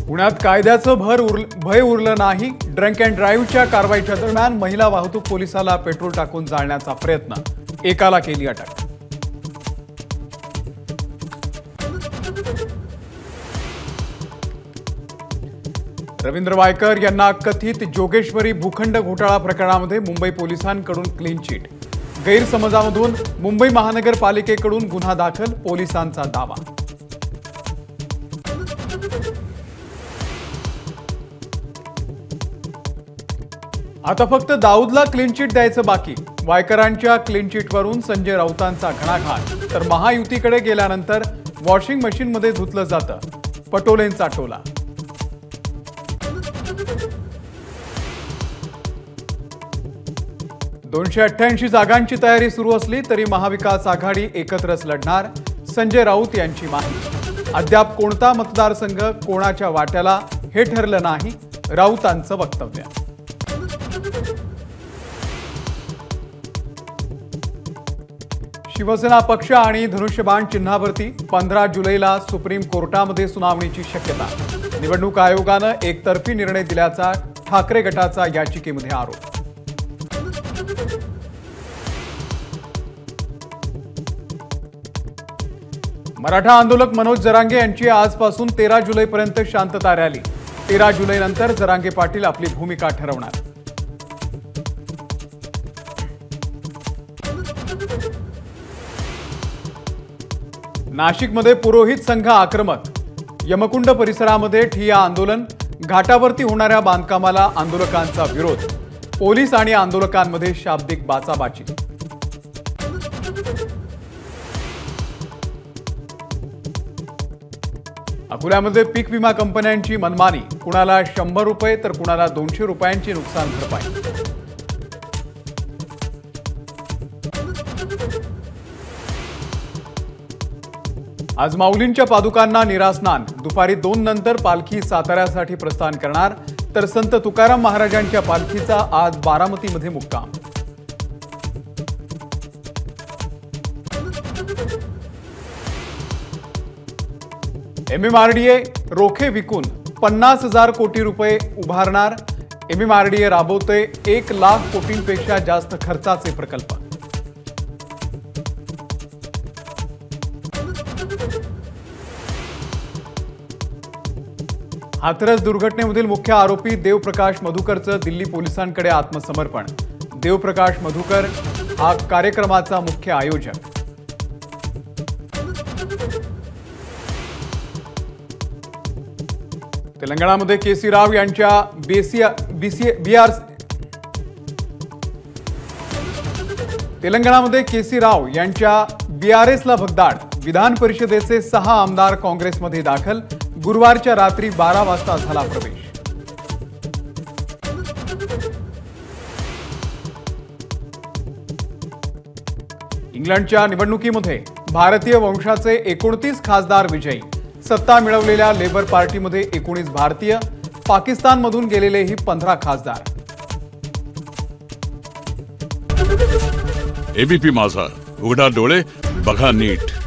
पुण्यात कायद्याचं भय उरलं नाही। ड्रंक अँड ड्राईव्हच्या कारवाईच्या दरम्यान महिला वाहतूक पोलिसाला पेट्रोल टाकून जाळण्याचा प्रयत्न, एकाला केली अटक। रवींद्र वायकर यांना कथित जोगेश्वरी भूखंड घोटाळा प्रकरणामध्ये मुंबई पोलिसांकडून क्लीन चिट। गैरसमजामधून मुंबई महानगरपालिकेकडून गुन्हा दाखल, पोलिसांचा दावा। आता फक्त दाऊदला क्लीन चिट द्यायचं बाकी। वायकरांच्या क्लीन चिटवरून संजय राऊतांचा घणाघात, तर महायुतीकडे गेल्यानंतर वॉशिंग मशीनमध्ये धुतलं जातं, पटोलेंचा टोला। ,288 जागांची तयारी सुरू असली तरी महाविकास आघाडी एकत्रच लढणार, संजय राऊत यांची माहिती। अद्याप कोणता मतदारसंघ कोणाच्या वाट्याला हे ठरलं नाही, राऊतांचं वक्तव्य। शिवसेना पक्ष आणि धनुष्यबाण चिन्हावरती 15 जुलैला सुप्रीम कोर्टामध्ये सुनावणीची शक्यता। निवडणूक आयोगानं एकतर्फी निर्णय दिल्याचा ठाकरे गटाचा याचिकेमध्ये आरोप। मराठा आंदोलक मनोज जरांगे यांची आजपासून 13 जुलैपर्यंत शांतता रॅली। 13 जुलैनंतर जरांगे पाटील आपली भूमिका ठरवणार। नाशिकमध्ये पुरोहित संघ आक्रमक, यमकुंड परिसरामध्ये ठिय्या आंदोलन। घाटावरती होणाऱ्या बांधकामाला आंदोलकांचा विरोध, पोलीस आणि आंदोलकांमध्ये शाब्दिक बाचाबाची। अकोल्यामध्ये पीक विमा कंपन्यांची मनमानी, कुणाला 100 रुपये तर कुणाला 200 रुपयांची नुकसान भरपाई। आज माऊलींच्या पादुकांना निरास्नान, दुपारी 2 नंतर पालखी साताऱ्यासाठी प्रस्थान करणार, तर संत तुकाराम महाराजांच्या पालखीचा आज बारामतीमध्ये मुक्काम। MMRDA रोखे विकून 50,000 कोटी रुपये उभारणार। MMRDA राबवते 1 लाख कोटींपेक्षा जास्त खर्चाचे प्रकल्प। हाथरस दुर्घटनेमधील मुख्य आरोपी देवप्रकाश मधुकरचं दिल्ली पोलिसांकडे आत्मसमर्पण। देवप्रकाश मधुकर हा कार्यक्रमाचा मुख्य आयोजक। तेलंगणामध्ये केसी राव यांच्या BRSला भगदाड। विधान परिषदेचे 6 आमदार काँग्रेसमध्ये दाखल। गुरुवारच्या रात्री 12 वाजता झाला प्रवेश। इंग्लंडच्या निवडणुकीमध्ये भारतीय वंशाचे 29 खासदार विजयी। सत्ता मिळवलेल्या लेबर पार्टीमध्ये 19 भारतीय, पाकिस्तानमधून गेलेलेही 15 खासदार। एबीपी माझा, उघडा डोळे बघा नीट।